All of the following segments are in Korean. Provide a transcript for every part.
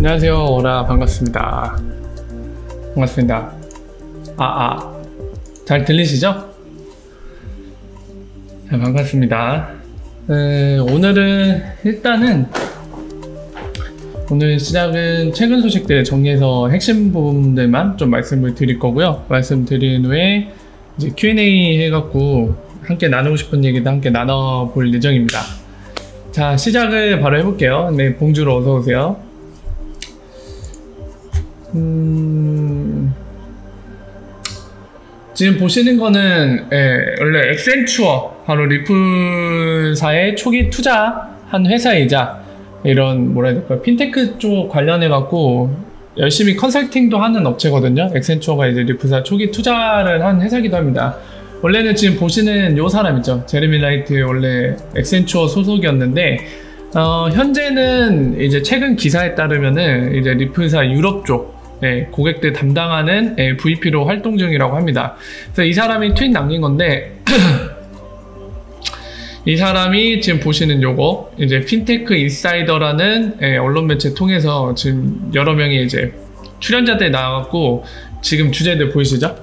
안녕하세요. 오라 반갑습니다. 반갑습니다. 잘 들리시죠? 자, 반갑습니다. 오늘은 일단은 오늘 시작은 최근 소식들 정리해서 핵심 부분들만 좀 말씀을 드릴 거고요. 말씀드린 후에 이제 Q&A 해갖고 함께 나누고 싶은 얘기도 함께 나눠볼 예정입니다. 자, 시작을 바로 해볼게요. 네, 봉주로 어서오세요. 지금 보시는 거는 원래 엑센추어, 바로 리플사의 초기 투자한 회사이자 이런 뭐라 해야 될까요, 핀테크 쪽 관련해 갖고 열심히 컨설팅도 하는 업체거든요. 엑센추어가 이제 리플사 초기 투자를 한 회사기도 합니다. 원래는 지금 보시는 요 사람 있죠, 제레미 라이트, 원래 엑센추어 소속이었는데 현재는 이제 최근 기사에 따르면은 이제 리플사 유럽 쪽 고객들 담당하는 VP로 활동 중이라고 합니다. 그래서 이 사람이 트윗 남긴 건데 이 사람이 지금 보시는 요거 이제 핀테크 인사이더라는 언론 매체 통해서 지금 여러 명의 이제 출연자들이 나와갖고 지금 주제들 보이시죠?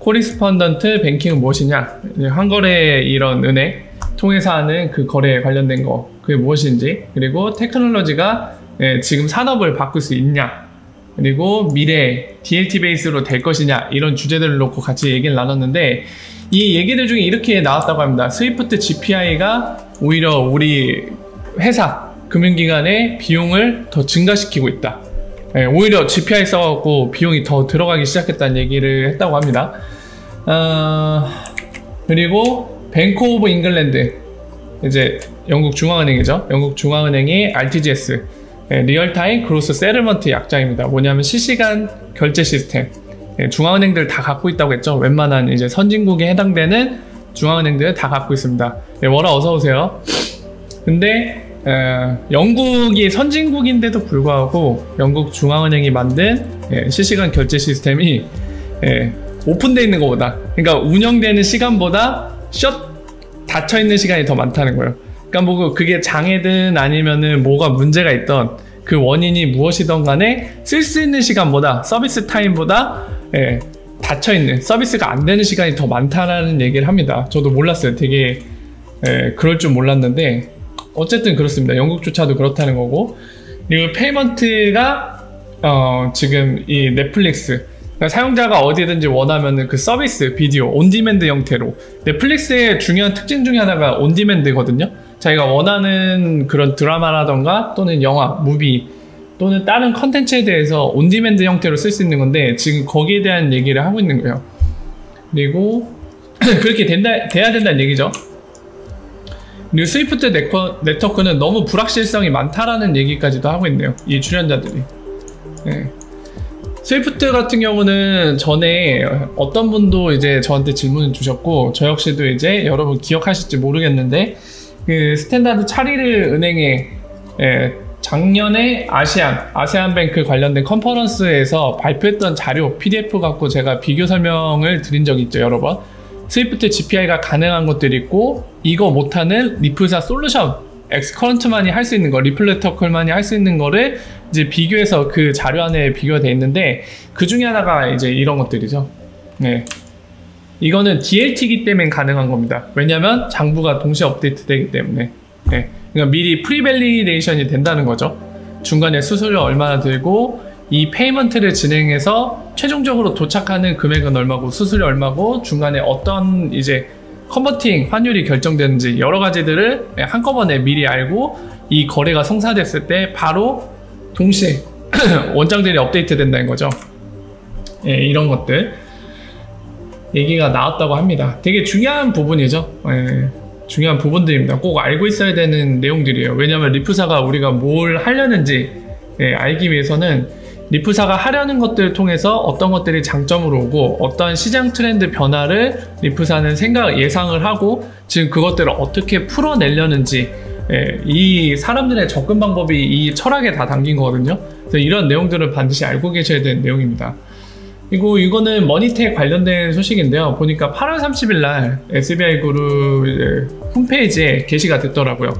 코리스펀던트 뱅킹은 무엇이냐, 한거래 이런 은행 통해서 하는 그 거래에 관련된 거, 그게 무엇인지, 그리고 테크놀로지가 지금 산업을 바꿀 수 있냐, 그리고 미래 DLT 베이스로 될 것이냐, 이런 주제들을 놓고 같이 얘기를 나눴는데 이 얘기들 중에 이렇게 나왔다고 합니다. 스위프트 GPI가 오히려 우리 회사 금융기관의 비용을 더 증가시키고 있다. 오히려 GPI 써갖고 비용이 더 들어가기 시작했다는 얘기를 했다고 합니다. 그리고 뱅크 오브 잉글랜드, 이제 영국 중앙은행이죠. 영국 중앙은행이 RTGS, 리얼타임 그로스 세틀먼트 약자입니다. 뭐냐면 실시간 결제 시스템. 중앙은행들 다 갖고 있다고 했죠. 웬만한 이제 선진국에 해당되는 중앙은행들 다 갖고 있습니다. 워라 어서오세요. 근데 영국이 선진국인데도 불구하고 영국 중앙은행이 만든 실시간 결제 시스템이 오픈되어 있는 것보다, 그러니까 운영되는 시간보다 닫혀있는 시간이 더 많다는 거예요. 그러니까 뭐 그게 장애든 아니면은 뭐가 문제가 있던 그 원인이 무엇이든 간에 쓸 수 있는 시간보다, 서비스 타임보다 닫혀있는, 서비스가 안 되는 시간이 더 많다라는 얘기를 합니다. 저도 몰랐어요. 되게 그럴 줄 몰랐는데 어쨌든 그렇습니다. 영국조차도 그렇다는 거고, 그리고 페이먼트가 지금 이 넷플릭스, 그러니까 사용자가 어디든지 원하면은 그 서비스 비디오 온디맨드 형태로, 넷플릭스의 중요한 특징 중에 하나가 온디맨드거든요. 자기가 원하는 그런 드라마라던가 또는 영화, 무비 또는 다른 컨텐츠에 대해서 온디맨드 형태로 쓸 수 있는 건데 지금 거기에 대한 얘기를 하고 있는 거예요. 그리고 그렇게 돼야 된다는 얘기죠. 그리고 스위프트 네트워크는 너무 불확실성이 많다라는 얘기까지도 하고 있네요, 이 출연자들이. 스위프트 같은 경우는 전에 어떤 분도 이제 저한테 질문을 주셨고, 저 역시도 이제 여러분 기억하실지 모르겠는데 그 스탠다드 차리르 은행에 작년에 아세안뱅크 관련된 컨퍼런스에서 발표했던 자료 PDF 갖고 제가 비교 설명을 드린 적이 있죠, 여러 번. 스위프트 GPI가 가능한 것들이 있고 이거 못하는 리플사 솔루션, 엑스커런트만이 할 수 있는 거, 리플레터클만이 할 수 있는 거를 이제 비교해서 그 자료 안에 비교가 되어 있는데 그 중에 하나가 이제 이런 것들이죠. 이거는 DLT이기 때문에 가능한 겁니다. 왜냐면 장부가 동시에 업데이트 되기 때문에. 그러니까 미리 프리밸리데이션이 된다는 거죠. 중간에 수수료 얼마나 들고 이 페이먼트를 진행해서 최종적으로 도착하는 금액은 얼마고 수수료 얼마고 중간에 어떤 이제 컨버팅 환율이 결정되는지 여러 가지들을 한꺼번에 미리 알고 이 거래가 성사됐을 때 바로 동시에 원장들이 업데이트 된다는 거죠. 이런 것들 얘기가 나왔다고 합니다. 되게 중요한 부분이죠. 중요한 부분들입니다. 꼭 알고 있어야 되는 내용들이에요. 왜냐하면 리플사가 우리가 뭘 하려는지 알기 위해서는 리플사가 하려는 것들을 통해서 어떤 것들이 장점으로 오고 어떠한 시장 트렌드 변화를 리플사는 예상을 하고 지금 그것들을 어떻게 풀어내려는지, 이 사람들의 접근 방법이 이 철학에 다 담긴 거거든요. 그래서 이런 내용들을 반드시 알고 계셔야 되는 내용입니다. 그리고 이거는 머니텍 관련된 소식인데요. 보니까 8월 30일 날 SBI 그룹 홈페이지에 게시가 됐더라고요.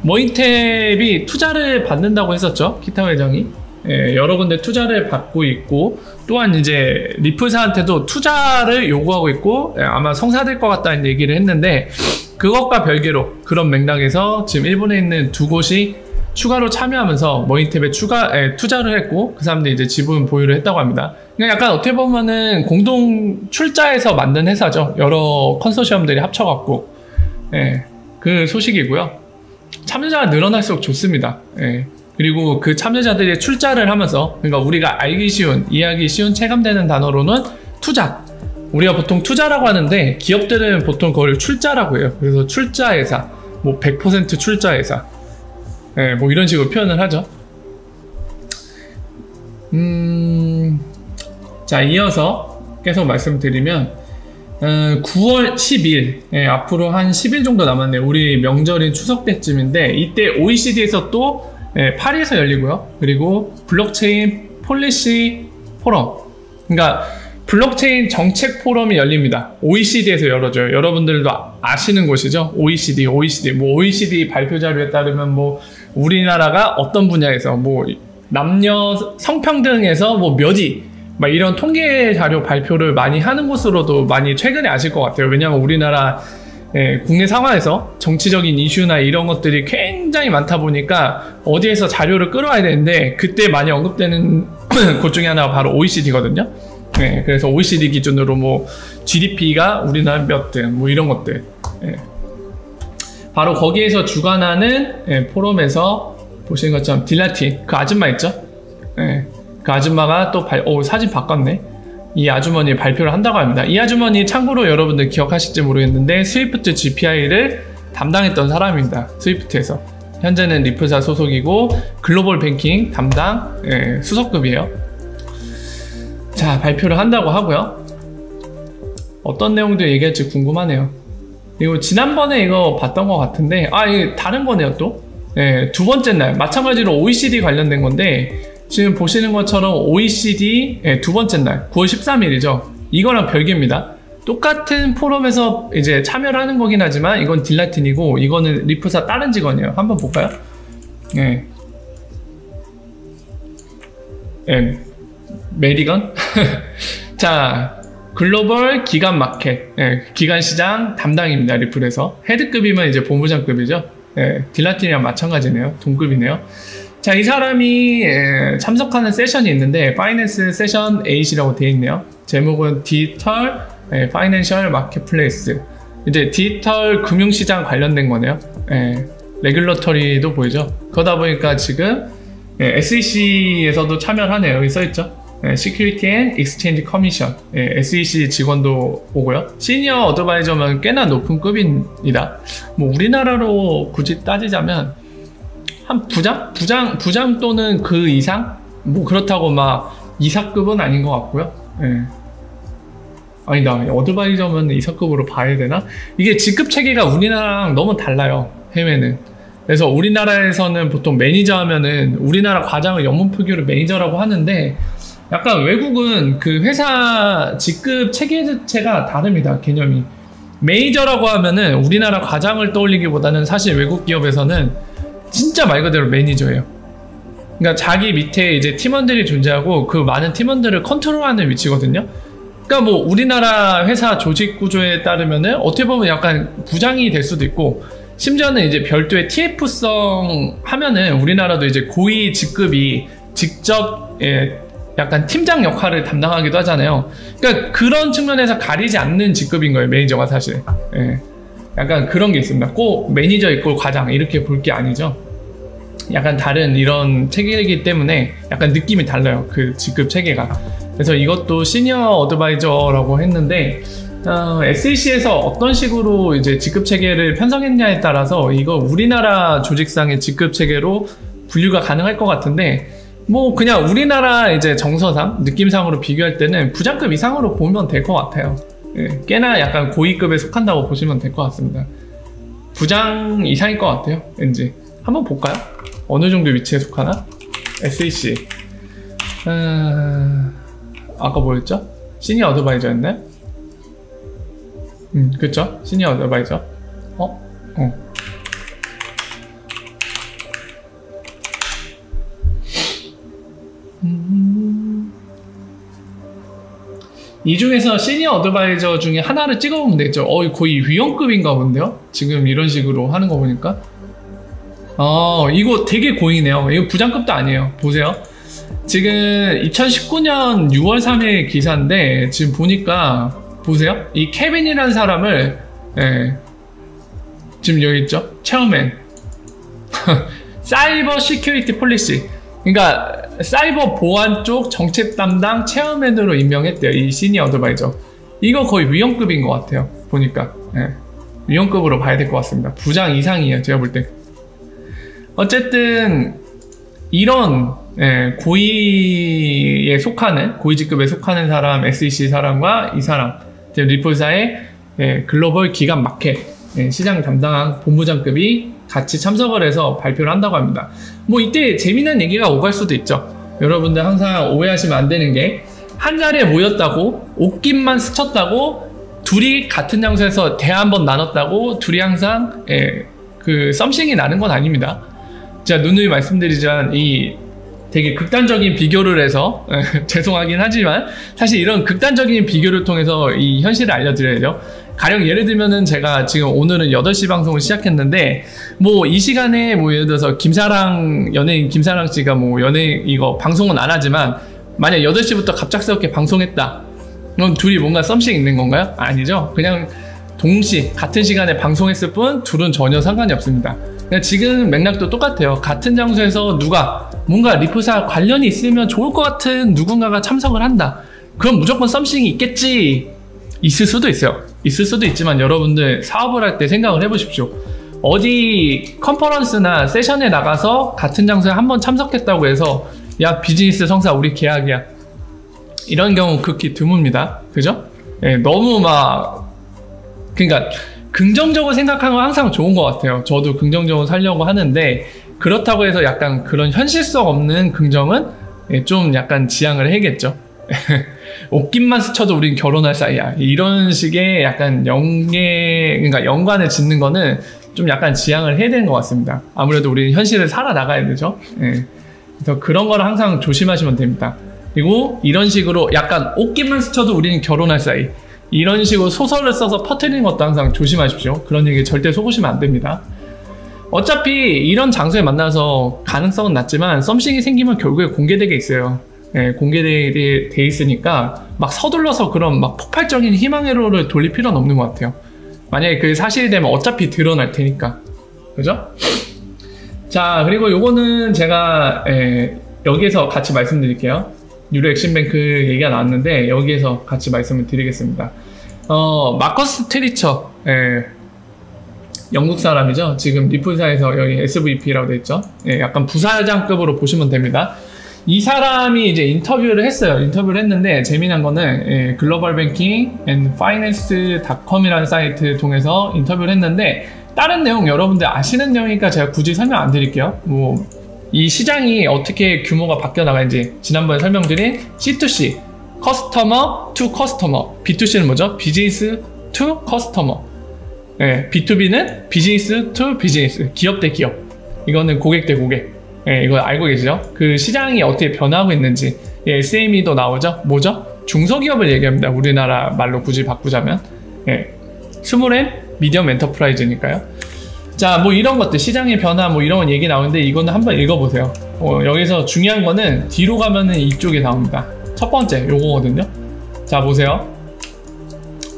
모인탭이 투자를 받는다고 했었죠. 키타 회장이. 예, 여러 군데 투자를 받고 있고, 또한 이제 리플사한테도 투자를 요구하고 있고, 예, 아마 성사될 것 같다는 얘기를 했는데, 그것과 별개로 그런 맥락에서 지금 일본에 있는 두 곳이 추가로 참여하면서 모인탭에 투자를 했고, 그 사람들이 이제 지분 보유를 했다고 합니다. 그러니까 약간 어떻게 보면은 공동 출자해서 만든 회사죠. 여러 컨소시엄들이 합쳐갖고. 예, 그 소식이고요. 참여자가 늘어날수록 좋습니다. 예. 그리고 그 참여자들이 출자를 하면서, 그러니까 우리가 알기 쉬운, 이해하기 쉬운, 체감되는 단어로는 투자. 우리가 보통 투자라고 하는데 기업들은 보통 그걸 출자라고 해요. 그래서 출자회사, 뭐 100% 출자회사, 예, 뭐 이런 식으로 표현을 하죠. 자, 이어서 계속 말씀드리면 9월 10일, 예, 앞으로 한 10일 정도 남았네요. 우리 명절인 추석 때쯤인데, 이때 OECD에서 또 파리에서 열리고요. 그리고 블록체인 폴리시 포럼, 그러니까 블록체인 정책 포럼이 열립니다. OECD에서 열어줘요. 여러분들도 아시는 곳이죠. OECD. 뭐 OECD 발표 자료에 따르면 뭐 우리나라가 어떤 분야에서 뭐 남녀 성평등에서 뭐 몇위 막 이런 통계 자료 발표를 많이 하는 곳으로도 많이 최근에 아실 것 같아요. 왜냐하면 우리나라 국내 상황에서 정치적인 이슈나 이런 것들이 굉장히 많다 보니까 어디에서 자료를 끌어와야 되는데, 그때 많이 언급되는 곳 중에 하나가 바로 OECD거든요. 네, 그래서 OECD 기준으로 뭐 GDP가 우리나라 몇 등, 뭐 이런 것들, 바로 거기에서 주관하는 포럼에서 보시는 것처럼 딜라틴, 그 아줌마 있죠? 그 아줌마가 또 사진 바꿨네. 이 아주머니 발표를 한다고 합니다. 이 아주머니 참고로 여러분들 기억하실지 모르겠는데 스위프트 GPI를 담당했던 사람입니다. 스위프트에서. 현재는 리플사 소속이고 글로벌 뱅킹 담당 수석급이에요. 자, 발표를 한다고 하고요. 어떤 내용들 얘기할지 궁금하네요. 그리고 지난번에 이거 봤던 것 같은데, 이게 다른 거네요 또. 두 번째 날 마찬가지로 OECD 관련된 건데, 지금 보시는 것처럼 OECD 두 번째 날 9월 13일이죠. 이거랑 별개입니다. 똑같은 포럼에서 이제 참여를 하는 거긴 하지만 이건 딜라틴이고 이거는 리플사 다른 직원이에요. 한번 볼까요? 메디건? 자, 글로벌 기관 마켓, 기관 시장 담당입니다. 리플에서. 헤드급이면 이제 본부장급이죠. 딜라틴이랑 마찬가지네요. 동급이네요. 자, 이 사람이 참석하는 세션이 있는데 파이낸스 세션 8이라고 되어 있네요. 제목은 디지털 파이낸셜 마켓플레이스. 이제 디지털 금융시장 관련된 거네요. 레귤러터리도 보이죠. 그러다 보니까 지금 SEC에서도 참여를 하네요. 여기 써있죠. Security and Exchange Commission, SEC 직원도 오고요. 시니어 어드바이저면 꽤나 높은 급입니다. 뭐 우리나라로 굳이 따지자면 한 부장 또는 그 이상? 뭐 그렇다고 막 이사급은 아닌 것 같고요. 아니다, 어드바이저면 이사급으로 봐야 되나? 이게 직급 체계가 우리나라랑 너무 달라요, 해외는. 그래서 우리나라에서는 보통 매니저 하면은 우리나라 과장을 영문 표기로 매니저라고 하는데, 약간 외국은 그 회사 직급 체계 자체가 다릅니다, 개념이. 매니저라고 하면은 우리나라 과장을 떠올리기보다는 사실 외국 기업에서는 진짜 말 그대로 매니저예요. 그러니까 자기 밑에 이제 팀원들이 존재하고 그 많은 팀원들을 컨트롤하는 위치거든요. 그러니까 뭐 우리나라 회사 조직 구조에 따르면은 어떻게 보면 약간 부장이 될 수도 있고, 심지어는 이제 별도의 TF성 하면은 우리나라도 이제 고위 직급이 직접 약간 팀장 역할을 담당하기도 하잖아요. 그러니까 그런 측면에서 가리지 않는 직급인 거예요, 매니저가 사실. 약간 그런 게 있습니다. 꼭 매니저 있고 과장 이렇게 볼 게 아니죠. 약간 다른 이런 체계이기 때문에 약간 느낌이 달라요, 그 직급 체계가. 그래서 이것도 시니어 어드바이저라고 했는데, SEC에서 어떤 식으로 이제 직급 체계를 편성했냐에 따라서 이거 우리나라 조직상의 직급 체계로 분류가 가능할 것 같은데, 뭐 그냥 우리나라 이제 정서상 느낌상으로 비교할 때는 부장급 이상으로 보면 될 것 같아요. 꽤나 약간 고위급에 속한다고 보시면 될 것 같습니다. 부장 이상일 것 같아요, 왠지. 한번 볼까요? 어느 정도 위치에 속하나? SEC. 아까 뭐였죠? 시니어 어드바이저였나요? 그쵸? 시니어 어드바이저. 이 중에서 시니어 어드바이저 중에 하나를 찍어보면 되겠죠. 거의 위원급인가 본데요? 지금 이런 식으로 하는 거 보니까. 이거 되게 고이네요. 이거 부장급도 아니에요. 보세요. 지금 2019년 6월 3일 기사인데, 지금 보니까, 보세요. 이 케빈이라는 사람을, 지금 여기 있죠? 체어맨. 사이버 시큐리티 폴리시. 그러니까 사이버 보안 쪽 정책 담당 체어맨으로 임명했대요. 이 시니어 어드바이저. 이거 거의 위원급인 것 같아요. 보니까. 위원급으로 봐야 될 것 같습니다. 부장 이상이에요. 제가 볼 때. 어쨌든 이런 고위에 속하는, 고위직급에 속하는 사람, SEC 사람과 이 사람, 리플사의 글로벌 기간 마켓 시장 담당 본부장급이 같이 참석을 해서 발표를 한다고 합니다. 뭐 이때 재미난 얘기가 오갈 수도 있죠. 여러분들 항상 오해하시면 안 되는 게, 한 자리에 모였다고, 옷깃만 스쳤다고, 둘이 같은 장소에서 대화 한번 나눴다고 둘이 항상 그 썸씽이 나는 건 아닙니다. 제가 누누이 말씀드리지만 이 되게 극단적인 비교를 해서 죄송하긴 하지만 사실 이런 극단적인 비교를 통해서 이 현실을 알려드려야죠. 가령 예를 들면은 제가 지금 오늘은 8시 방송을 시작했는데, 뭐 이 시간에 뭐 예를 들어서 연예인 김사랑 씨가 뭐 이거 방송은 안 하지만 만약 8시부터 갑작스럽게 방송했다. 그럼 둘이 뭔가 썸씽 있는 건가요? 아니죠. 그냥 같은 시간에 방송했을 뿐 둘은 전혀 상관이 없습니다. 지금 맥락도 똑같아요. 같은 장소에서 누가 뭔가 리플사 관련이 있으면 좋을 것 같은 누군가가 참석을 한다. 그럼 무조건 썸씽이 있겠지. 있을 수도 있어요. 있을 수도 있지만 여러분들 사업을 할 때 생각을 해보십시오. 어디 컨퍼런스나 세션에 나가서 같은 장소에 한번 참석했다고 해서 야, 비즈니스 성사 우리 계약이야. 이런 경우 극히 드뭅니다. 그죠? 너무 그러니까 긍정적으로 생각하는 건 항상 좋은 것 같아요. 저도 긍정적으로 살려고 하는데, 그렇다고 해서 약간 그런 현실성 없는 긍정은 좀 약간 지양을 해야겠죠. 옷깃만 스쳐도 우린 결혼할 사이야. 이런 식의 약간 그러니까 연관을 짓는 거는 좀 약간 지양을 해야 되는 것 같습니다. 아무래도 우리는 현실을 살아나가야 되죠. 그래서 그런 거를 항상 조심하시면 됩니다. 그리고 이런 식으로 약간 옷깃만 스쳐도 우리는 결혼할 사이, 이런 식으로 소설을 써서 퍼뜨리는 것도 항상 조심하십시오. 그런 얘기 절대 속으시면 안 됩니다. 어차피 이런 장소에 만나서 가능성은 낮지만 썸씽이 생기면 결국에 공개되게 있어요. 공개돼 있으니까 막 서둘러서 그런 막 폭발적인 희망회로를 돌릴 필요는 없는 것 같아요. 만약에 그게 사실이 되면 어차피 드러날 테니까. 그죠? 자, 그리고 요거는 제가 여기에서 같이 말씀드릴게요. 유로 액션뱅크 얘기가 나왔는데 여기에서 같이 말씀을 드리겠습니다. 마커스 트리처, 영국 사람이죠. 지금 리플사에서 여기 SVP라고 되어 있죠. 약간 부사장급으로 보시면 됩니다. 이 사람이 이제 인터뷰를 했어요. 인터뷰를 했는데 재미난 거는 글로벌 뱅킹 앤 파이낸스.com이라는 사이트 통해서 인터뷰를 했는데, 다른 내용 여러분들 아시는 내용이니까 제가 굳이 설명 안 드릴게요. 이 시장이 어떻게 규모가 바뀌어 나가는지 지난번에 설명드린 C2C, 커스터머 투 커스터머, B2C는 뭐죠? 비즈니스 투 커스터머, B2B는 비즈니스 투 비즈니스, 기업 대 기업, 이거는 고객 대 고객. 이거 알고 계시죠? 그 시장이 어떻게 변화하고 있는지. SME도 나오죠? 뭐죠? 중소기업을 얘기합니다. 우리나라 말로 굳이 바꾸자면. 스몰 앤 미디엄 엔터프라이즈니까요. 자, 뭐 이런 것들, 시장의 변화 뭐 이런 얘기 나오는데 이거는 한번 읽어보세요. 여기서 중요한 거는 뒤로 가면은 이쪽에 나옵니다. 첫 번째 요거거든요. 자, 보세요.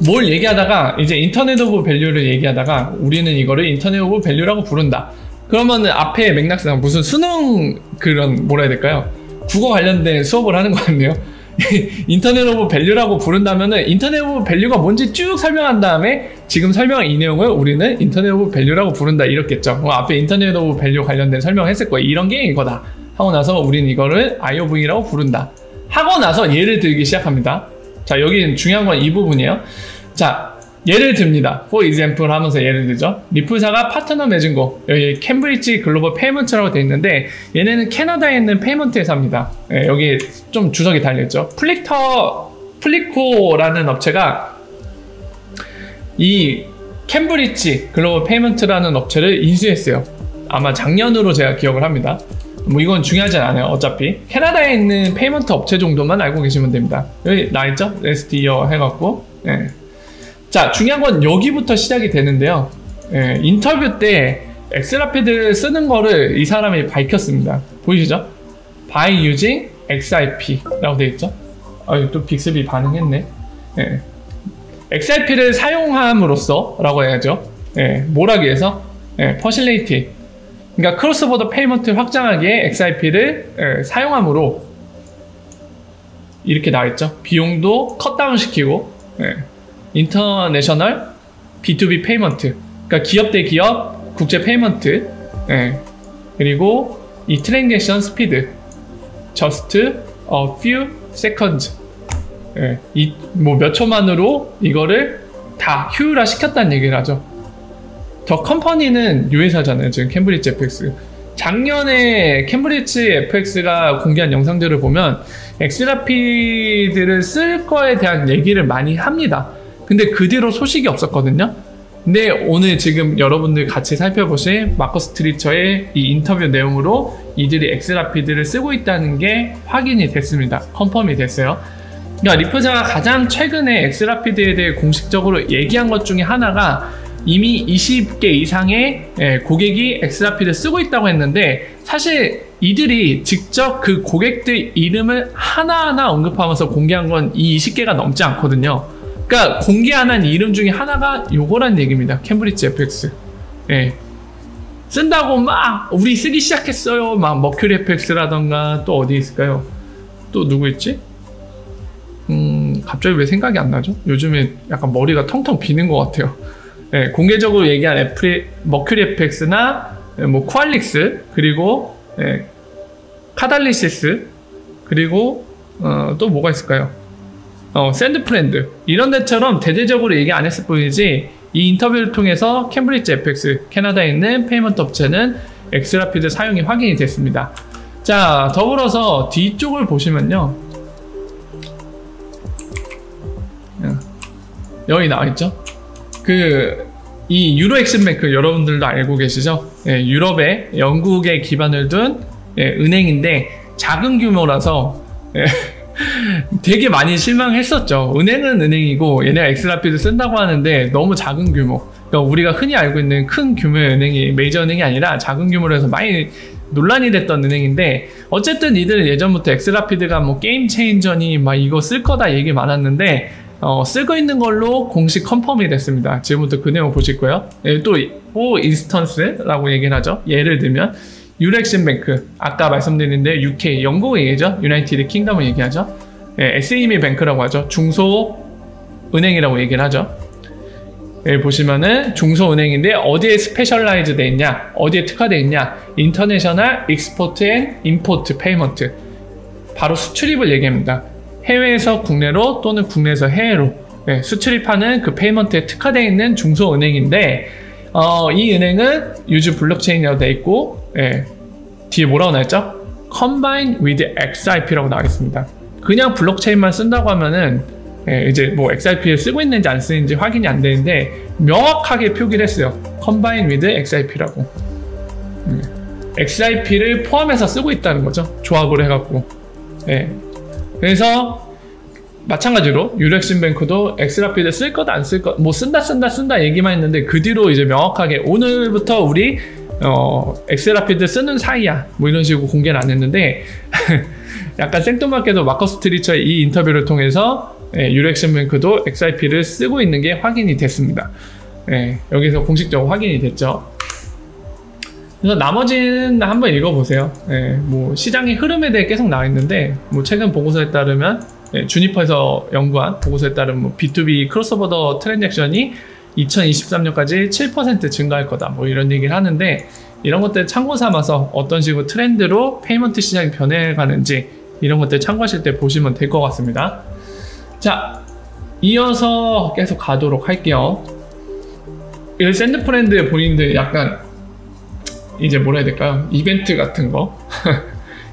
뭘 얘기하다가 이제 인터넷 오브 밸류를 얘기하다가 우리는 이거를 인터넷 오브 밸류라고 부른다. 그러면은 앞에 맥락상 무슨 수능 그런 뭐라 해야 될까요? 국어 관련된 수업을 하는 거 같네요. 인터넷 오브 밸류라고 부른다면은 인터넷 오브 밸류가 뭔지 쭉 설명한 다음에 지금 설명한 이 내용을 우리는 인터넷 오브 밸류라고 부른다 이렇겠죠. 앞에 인터넷 오브 밸류 관련된 설명했을 거예요. 이런 게 이거다 하고 나서 우리는 이거를 IOV라고 부른다 하고 나서 예를 들기 시작합니다. 자, 여기 중요한 건 이 부분이에요. 자, 예를 듭니다. For example 하면서 예를 들죠. 리플사가 파트너 맺은 거, 여기 캠브리지 글로벌 페이먼트라고 되어 있는데 얘네는 캐나다에 있는 페이먼트 회사입니다. 여기 좀 주석이 달려있죠. 플리코라는 업체가 이 캠브리지 글로벌 페이먼트라는 업체를 인수했어요. 아마 작년으로 제가 기억을 합니다. 뭐 이건 중요하지 않아요. 어차피 캐나다에 있는 페이먼트 업체 정도만 알고 계시면 됩니다. 여기 나있죠? 레스트 이어 해갖고. 예. 자, 중요한 건 여기부터 시작이 되는데요. 예, 인터뷰 때 엑스라피드 쓰는 거를 이 사람이 밝혔습니다. 보이시죠? By using XIP 라고 되어 있죠? 또 빅스비 반응했네. 예. XIP를 사용함으로써 라고 해야죠. 예, 뭘 하기 위해서? 예, 퍼실레이티, 그러니까 크로스보더 페이먼트 확장하기에 XIP를 사용함으로 이렇게 나와있죠. 비용도 컷다운 시키고, 인터내셔널 B2B 페이먼트, 그러니까 기업 대 기업 국제 페이먼트, 그리고 이 트랜잭션 스피드 just a few seconds, 뭐 몇 초만으로 이거를 다 효율화 시켰다는 얘기를 하죠. 더 컴퍼니는 유회사잖아요. 지금 캠브리지 FX. 작년에 캠브리지 FX가 공개한 영상들을 보면 엑스라피드를 쓸 거에 대한 얘기를 많이 합니다. 근데 그 뒤로 소식이 없었거든요. 근데 오늘 지금 여러분들 같이 살펴보실 마커스 트리처의 이 인터뷰 내용으로 이들이 엑스라피드를 쓰고 있다는 게 확인이 됐습니다. 컨펌이 됐어요. 그러니까 리프사가 가장 최근에 엑스라피드에 대해 공식적으로 얘기한 것 중에 하나가 이미 20개 이상의 고객이 엑스라피드 쓰고 있다고 했는데, 사실 이들이 직접 그 고객들 이름을 하나하나 언급하면서 공개한 건 이 20개가 넘지 않거든요. 그러니까 공개 안 한 이름 중에 하나가 요거란 얘기입니다. 캠브리지 FX. 쓴다고 막 우리 쓰기 시작했어요. 막 머큐리 FX라던가 또 어디 있을까요? 또 누구 있지? 갑자기 왜 생각이 안 나죠? 요즘에 약간 머리가 텅텅 비는 것 같아요. 공개적으로 얘기한 머큐리 FX나 뭐 쿠알릭스, 그리고 카달리시스, 그리고 또 뭐가 있을까요? 샌드프렌드, 이런 데처럼 대대적으로 얘기 안 했을 뿐이지 이 인터뷰를 통해서 캠브리지 FX, 캐나다에 있는 페이먼트 업체는 엑스라피드 사용이 확인이 됐습니다. 자, 더불어서 뒤쪽을 보시면요, 여기 나와있죠? 이 유로엑슨뱅크 여러분들도 알고 계시죠? 유럽에 영국에 기반을 둔 은행인데 작은 규모라서 되게 많이 실망했었죠. 은행은 은행이고 얘네가 엑스라피드 쓴다고 하는데 너무 작은 규모, 그러니까 우리가 흔히 알고 있는 큰 규모의 은행이 메이저 은행이 아니라 작은 규모로 해서 많이 논란이 됐던 은행인데, 어쨌든 이들은 예전부터 엑스라피드가 뭐 게임 체인저니 막 이거 쓸 거다 얘기 많았는데 쓰고 있는 걸로 공식 컨펌이 됐습니다. 지금부터 그 내용 보실 거예요. 또 인스턴스라고 얘기를 하죠. 예를 들면 유로엑슨뱅크, 아까 말씀드렸는데 UK, 영국 얘기죠. 유나이티드 킹덤을 얘기하죠. SME 뱅크라고 하죠. 중소은행이라고 얘기를 하죠. 여기 보시면은 중소은행인데 어디에 스페셜라이즈 돼 있냐, 어디에 특화되어 있냐, 인터내셔널 익스포트 앤 임포트 페이먼트, 바로 수출입을 얘기합니다. 해외에서 국내로 또는 국내에서 해외로 수출입하는 그 페이먼트에 특화되어 있는 중소은행인데, 이 은행은 유즈 블록체인이라고 되어 있고, 뒤에 뭐라고 나왔죠? Combine with XIP라고 나와 있습니다. 그냥 블록체인만 쓴다고 하면은 이제 뭐 XIP를 쓰고 있는지 안 쓰는지 확인이 안 되는데 명확하게 표기를 했어요. Combine with XIP라고. XIP를 포함해서 쓰고 있다는 거죠. 조합을 해갖고. 그래서 마찬가지로 유로엑슨뱅크도 엑스라피드 쓸 것 안 쓸 것, 뭐 쓴다 얘기만 했는데 그 뒤로 이제 명확하게 오늘부터 우리 엑스라피드 쓰는 사이야 뭐 이런 식으로 공개는 안 했는데 약간 생뚱맞게도 마커스 트리처의 이 인터뷰를 통해서 유로엑슨뱅크도 XIP를 쓰고 있는 게 확인이 됐습니다. 여기서 공식적으로 확인이 됐죠. 그래서 나머지는 한번 읽어보세요. 뭐 시장의 흐름에 대해 계속 나와 있는데, 뭐 최근 보고서에 따르면 주니퍼에서 연구한 보고서에 따르면 뭐 B2B 크로스오버 트랜잭션이 2023년까지 7% 증가할 거다 뭐 이런 얘기를 하는데, 이런 것들 참고 삼아서 어떤 식으로 트렌드로 페이먼트 시장이 변해가는지 이런 것들 참고하실 때 보시면 될 것 같습니다. 자, 이어서 계속 가도록 할게요. 이 샌드프렌드 본인들 약간 이제 뭐라 해야 될까요? 이벤트 같은 거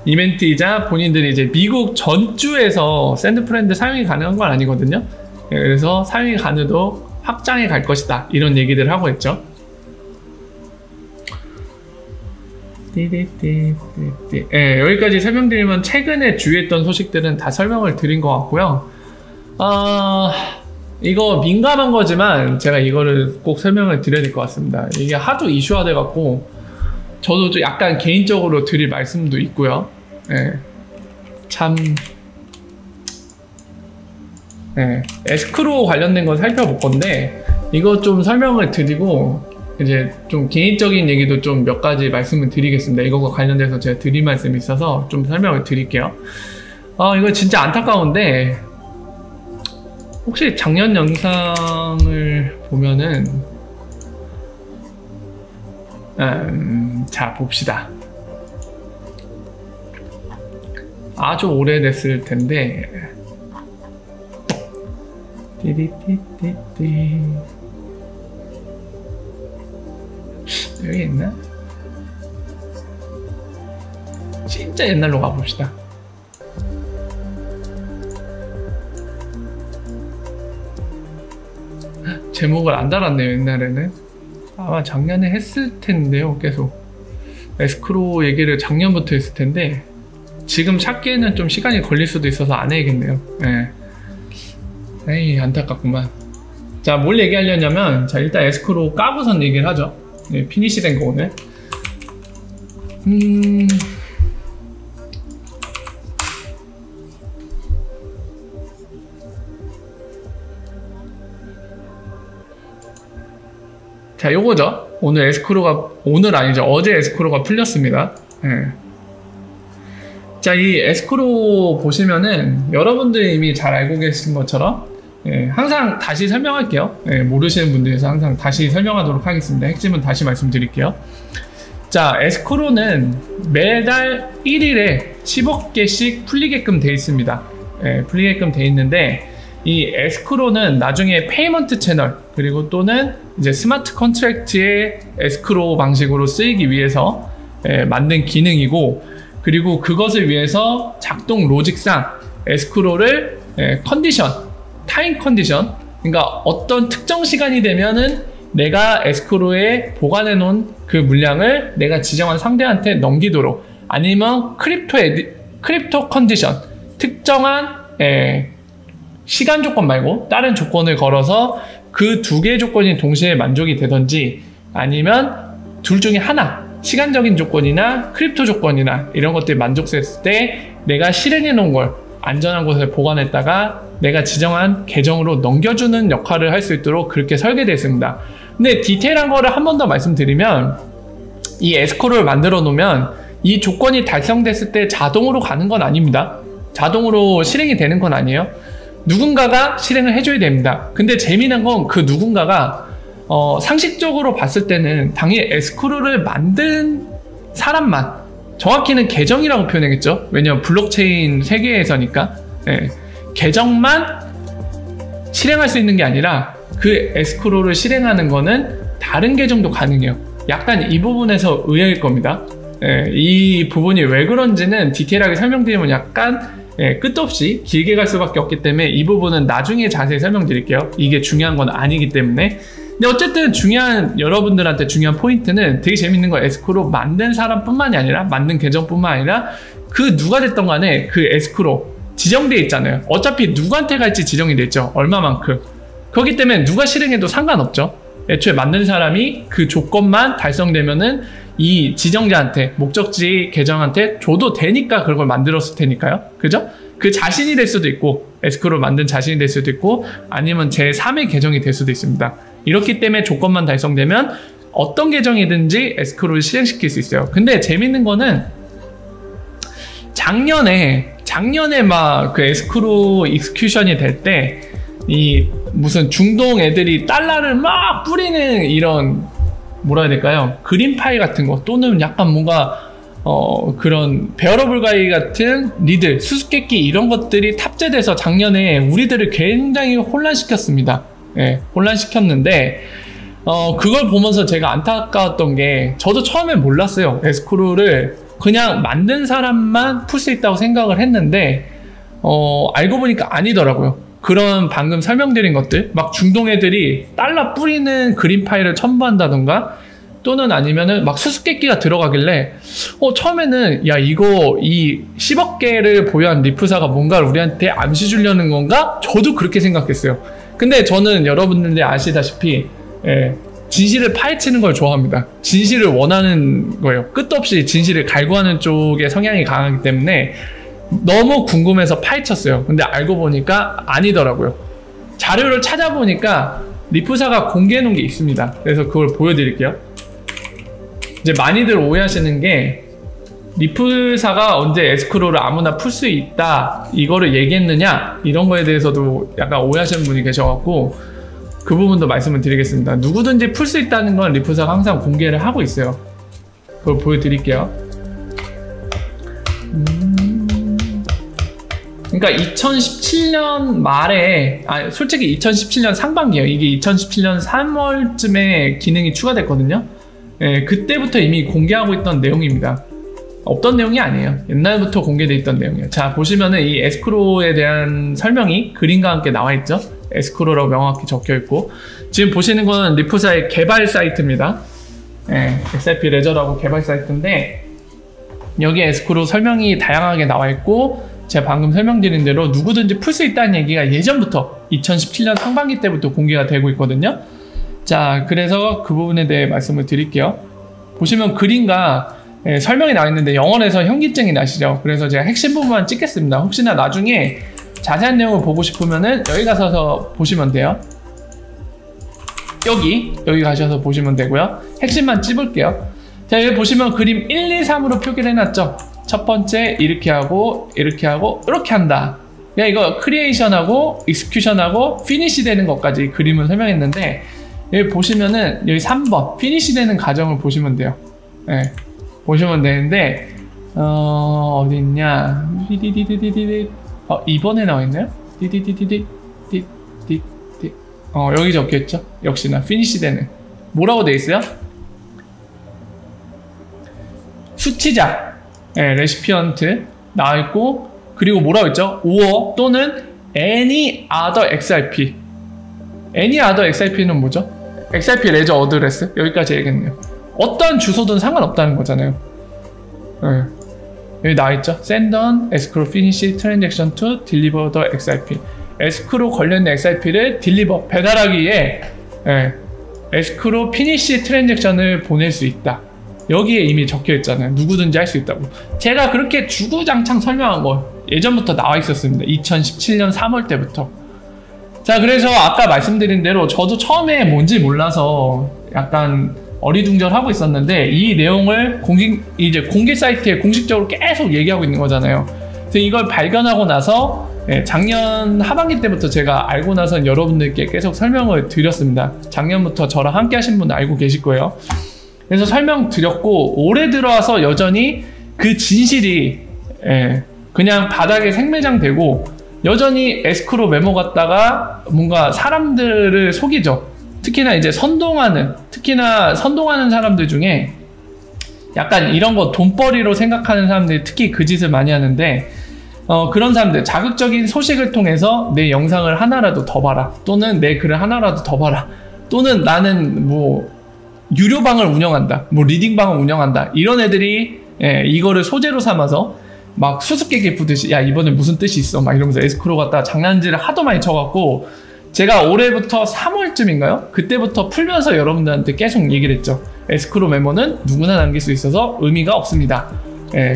이벤트이자 본인들이 이제 미국 전주에서 샌드프렌드 사용이 가능한 건 아니거든요. 그래서 사용이 가능도 확장해 갈 것이다 이런 얘기들을 하고 있죠. 띠띠띠띠띠. 예, 여기까지 설명드리면 최근에 주의했던 소식들은 다 설명을 드린 것 같고요. 이거 민감한 거지만 제가 이거를 꼭 설명을 드려야 될 것 같습니다. 이게 하도 이슈화 돼갖고 저도 좀 약간 개인적으로 드릴 말씀도 있고요. 예, 참 에스크로 관련된 거 살펴볼 건데 이거 좀 설명을 드리고 이제 좀 개인적인 얘기도 좀 몇 가지 말씀을 드리겠습니다. 이거와 관련돼서 제가 드릴 말씀이 있어서 좀 설명을 드릴게요. 이거 진짜 안타까운데 혹시 작년 영상을 보면은 자 봅시다. 아주 오래됐을 텐데 띠디띠띠띠 여기 있나? 진짜 옛날로 가봅시다. 제목을 안 달았네요. 옛날에는 아마 작년에 했을 텐데요. 계속 에스크로 얘기를 작년부터 했을 텐데 지금 찾기에는 좀 시간이 걸릴 수도 있어서 안 해야겠네요. 에이 안타깝구만. 자, 뭘 얘기하려냐면 자 일단 에스크로 까고선 얘기를 하죠. 피니시 된 거 오늘. 자, 요거죠. 오늘 에스크로가, 오늘 아니죠. 어제 에스크로가 풀렸습니다. 자, 이 에스크로 보시면은 여러분들이 이미 잘 알고 계신 것처럼 항상 다시 설명할게요. 모르시는 분들에서 항상 다시 설명하도록 하겠습니다. 핵심은 다시 말씀드릴게요. 자, 에스크로는 매달 1일에 10억 개씩 풀리게끔 돼 있습니다. 풀리게끔 돼 있는데 이 에스크로는 나중에 페이먼트 채널 그리고 또는 이제 스마트 컨트랙트의 에스크로 방식으로 쓰이기 위해서 만든 기능이고, 그리고 그것을 위해서 작동 로직상 에스크로를 컨디션, 타임 컨디션, 그러니까 어떤 특정 시간이 되면은 내가 에스크로에 보관해 놓은 그 물량을 내가 지정한 상대한테 넘기도록, 아니면 크립토 컨디션, 특정한 시간 조건 말고 다른 조건을 걸어서 그 두 개의 조건이 동시에 만족이 되든지, 아니면 둘 중에 하나, 시간적인 조건이나 크립토 조건이나 이런 것들이 만족됐을 때 내가 실행해 놓은 걸 안전한 곳에 보관했다가 내가 지정한 계정으로 넘겨주는 역할을 할 수 있도록 그렇게 설계되어 있습니다. 근데 디테일한 거를 한 번 더 말씀드리면, 이 에스크로를 만들어 놓으면 이 조건이 달성됐을 때 자동으로 가는 건 아닙니다. 자동으로 실행이 되는 건 아니에요. 누군가가 실행을 해줘야 됩니다. 근데 재미난 건 그 누군가가 상식적으로 봤을 때는 당연히 에스크로를 만든 사람만, 정확히는 계정이라고 표현하겠죠. 왜냐면 블록체인 세계에서니까 계정만 실행할 수 있는 게 아니라 그 에스크로를 실행하는 거는 다른 계정도 가능해요. 약간 이 부분에서 의외일 겁니다. 이 부분이 왜 그런지는 디테일하게 설명드리면 약간 끝도 없이 길게 갈 수밖에 없기 때문에 이 부분은 나중에 자세히 설명드릴게요. 이게 중요한 건 아니기 때문에. 근데 어쨌든 여러분들한테 중요한 포인트는 되게 재밌는 거, 에스크로 만든 사람뿐만이 아니라, 만든 계정뿐만 아니라 그 누가 됐던 간에 그 에스크로 지정되어 있잖아요. 어차피 누구한테 갈지 지정이 됐죠. 얼마만큼. 그렇기 때문에 누가 실행해도 상관없죠. 애초에 만든 사람이 그 조건만 달성되면은 이 지정자한테, 목적지 계정한테 줘도 되니까 그걸 만들었을 테니까요. 그죠? 그 자신이 될 수도 있고, 에스크로를 만든 자신이 될 수도 있고, 아니면 제3의 계정이 될 수도 있습니다. 이렇기 때문에 조건만 달성되면 어떤 계정이든지 에스크로를 실행시킬 수 있어요. 근데 재밌는 거는 작년에 막 그 에스크로 익스큐션이 될 때 이 무슨 중동 애들이 달러를 막 뿌리는 이런, 뭐라 해야 될까요? 그림 파일 같은 거, 또는 약간 뭔가 그런 베어러블 가이 같은 리들, 수수께끼 이런 것들이 탑재돼서 작년에 우리들을 굉장히 혼란시켰습니다. 혼란시켰는데 그걸 보면서 제가 안타까웠던 게, 저도 처음엔 몰랐어요. 에스크로를 그냥 만든 사람만 풀 수 있다고 생각을 했는데 알고 보니까 아니더라고요. 그런 방금 설명드린 것들, 막 중동 애들이 달러 뿌리는 그림 파일을 첨부한다던가, 또는 아니면은 막 수수께끼가 들어가길래 처음에는 야 이거 이 10억 개를 보유한 리프사가 뭔가를 우리한테 암시 주려는 건가? 저도 그렇게 생각했어요. 근데 저는 여러분들 아시다시피 진실을 파헤치는 걸 좋아합니다. 진실을 원하는 거예요. 끝도 없이 진실을 갈구하는 쪽의 성향이 강하기 때문에 너무 궁금해서 파헤쳤어요. 근데 알고 보니까 아니더라고요. 자료를 찾아보니까 리프사가 공개해 놓은 게 있습니다. 그래서 그걸 보여드릴게요. 이제 많이들 오해하시는 게 리프사가 언제 에스크로를 아무나 풀 수 있다 이거를 얘기했느냐 이런 거에 대해서도 약간 오해하시는 분이 계셔갖고 그 부분도 말씀을 드리겠습니다. 누구든지 풀 수 있다는 건 리프사가 항상 공개를 하고 있어요. 그걸 보여드릴게요. 그러니까 2017년 말에 솔직히 2017년 상반기에요. 이게 2017년 3월쯤에 기능이 추가됐거든요. 그때부터 이미 공개하고 있던 내용입니다. 없던 내용이 아니에요. 옛날부터 공개되어 있던 내용이에요. 자, 보시면은 이 에스크로에 대한 설명이 그림과 함께 나와 있죠. 에스크로라고 명확히 적혀 있고, 지금 보시는 건 리프사의 개발 사이트입니다. XRP 레저라고 개발 사이트인데 여기 에스크로 설명이 다양하게 나와 있고, 제가 방금 설명드린 대로 누구든지 풀 수 있다는 얘기가 예전부터 2017년 상반기 때부터 공개가 되고 있거든요. 자, 그래서 그 부분에 대해 말씀을 드릴게요. 보시면 그림과 설명이 나와 있는데 영어에서 현기증이 나시죠? 그래서 제가 핵심 부분만 찍겠습니다. 혹시나 나중에 자세한 내용을 보고 싶으면은 여기 가셔서 보시면 돼요. 여기 가셔서 보시면 되고요. 핵심만 찝을게요. 자, 여기 보시면 그림 1, 2, 3으로 표기를 해놨죠? 첫 번째 이렇게 하고 이렇게 한다. 그러니까 이거 크리에이션하고 익스큐션하고 피니시 되는 것까지 그림을 설명했는데, 여기 보시면은 여기 3번 피니시 되는 과정을 보시면 돼요. 보시면 되는데 어디 있냐? 2번에 나와 있나요? 여기 적혀있죠? 역시나 피니시 되는 뭐라고 돼 있어요? 수치자 레시피언트 나와 있고, 그리고 뭐라고 했죠? or 또는 any other XRP. any other XRP는 뭐죠? XRP 레저 어드레스 여기까지 얘기했네요. 어떤 주소든 상관없다는 거잖아요. 여기 나와있죠? Send on escrow finish transaction to deliver the XRP. 에스크로 관련된 XRP를 딜리버, 배달하기 위해 에스크로 피니시 트랜잭션을 보낼 수 있다. 여기에 이미 적혀 있잖아요. 누구든지 할 수 있다고. 제가 그렇게 주구장창 설명한 거 예전부터 나와 있었습니다. 2017년 3월 때부터. 자, 그래서 아까 말씀드린 대로 저도 처음에 뭔지 몰라서 약간 어리둥절하고 있었는데, 이 내용을 이제 공개 사이트에 공식적으로 계속 얘기하고 있는 거잖아요. 그래서 이걸 발견하고 나서 작년 하반기 때부터 제가 알고 나서 여러분들께 계속 설명을 드렸습니다. 작년부터 저랑 함께 하신 분 알고 계실 거예요. 그래서 설명드렸고, 올해 들어와서 여전히 그 진실이 그냥 바닥에 생매장되고, 여전히 에스크로 메모 갖다가 뭔가 사람들을 속이죠. 특히나 이제 선동하는 사람들 중에 약간 이런 거 돈벌이로 생각하는 사람들이 특히 그 짓을 많이 하는데, 그런 사람들, 자극적인 소식을 통해서 내 영상을 하나라도 더 봐라, 또는 내 글을 하나라도 더 봐라, 또는 나는 뭐 유료방을 운영한다, 뭐 리딩방을 운영한다, 이런 애들이 이거를 소재로 삼아서 막 수수께끼 부듯이 야 이번에 무슨 뜻이 있어 막 이러면서 에스크로 갖다가 장난질을 하도 많이 쳐갖고, 제가 올해부터 3월쯤인가요? 그때부터 풀면서 여러분들한테 계속 얘기를 했죠. 에스크로 메모는 누구나 남길 수 있어서 의미가 없습니다.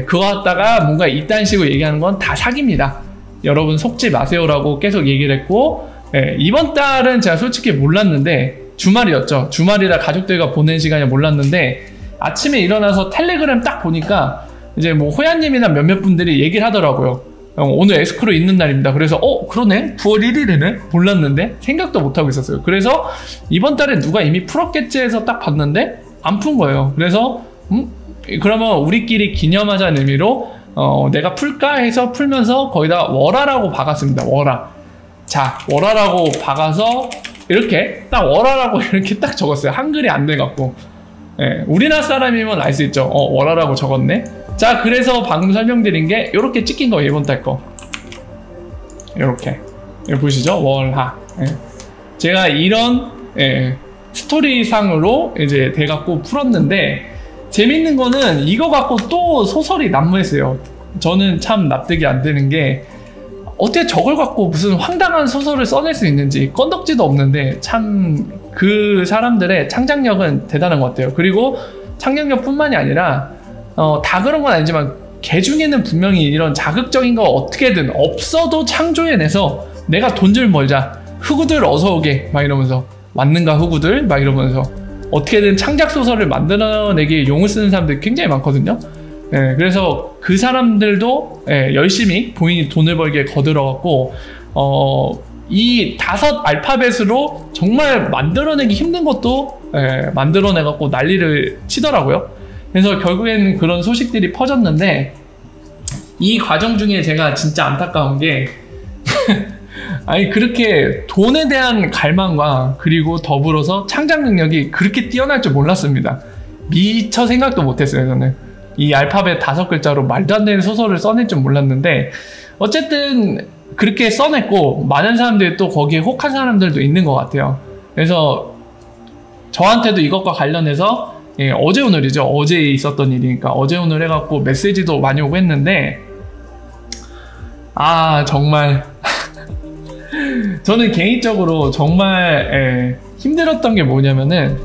그거 갖다가 뭔가 이딴 식으로 얘기하는 건 다 사기입니다. 여러분 속지 마세요라고 계속 얘기를 했고, 이번 달은 제가 솔직히 몰랐는데, 주말이었죠. 주말이라 가족들과 보낸 시간이 몰랐는데, 아침에 일어나서 텔레그램 딱 보니까 이제 뭐 호야님이나 몇몇 분들이 얘기를 하더라고요. 오늘 에스크로 있는 날입니다. 그래서 그러네? 9월 1일이네? 몰랐는데? 생각도 못하고 있었어요. 그래서 이번 달에 누가 이미 풀었겠지 해서 딱 봤는데 안 푼 거예요. 그래서 그러면 우리끼리 기념하자는 의미로 내가 풀까 해서 풀면서 거기다 월화라고 박았습니다. 월화. 자, 월화라고 박아서 이렇게 딱 월화라고 이렇게 딱 적었어요. 한글이 안 돼갖고. 우리나라 사람이면 알 수 있죠. 월화라고 적었네. 자, 그래서 방금 설명드린 게 이렇게 찍힌 거예요. 이번 달 거. 이렇게. 여기 보시죠? 월화. 제가 이런 스토리상으로 이제 돼갖고 풀었는데, 재밌는 거는 이거 갖고 또 소설이 난무했어요. 저는 참 납득이 안 되는 게, 어떻게 저걸 갖고 무슨 황당한 소설을 써낼 수 있는지, 건덕지도 없는데 참 그 사람들의 창작력은 대단한 것 같아요. 그리고 창작력뿐만이 아니라 다 그런 건 아니지만 걔 중에는 분명히 이런 자극적인 거 어떻게든 없어도 창조해내서 내가 돈 좀 벌자, 흑우들 어서 오게 막 이러면서, 왔는가 흑우들 막 이러면서 어떻게든 창작 소설을 만들어내기에 용을 쓰는 사람들이 굉장히 많거든요. 예, 그래서 그 사람들도 열심히 본인이 돈을 벌기에 거들어갖고 이 5 알파벳으로 정말 만들어내기 힘든 것도 만들어내갖고 난리를 치더라고요. 그래서 결국에는 그런 소식들이 퍼졌는데, 이 과정 중에 제가 진짜 안타까운 게 아니, 그렇게 돈에 대한 갈망과 그리고 더불어서 창작 능력이 그렇게 뛰어날 줄 몰랐습니다. 미처 생각도 못했어요. 저는 이 알파벳 5글자로 말도 안 되는 소설을 써낼 줄 몰랐는데, 어쨌든 그렇게 써냈고 많은 사람들이 또 거기에 혹한 사람들도 있는 것 같아요. 그래서 저한테도 이것과 관련해서 어제 오늘이죠. 어제 있었던 일이니까 어제 오늘 해갖고 메시지도 많이 오고 했는데, 정말 저는 개인적으로 정말 힘들었던 게 뭐냐면은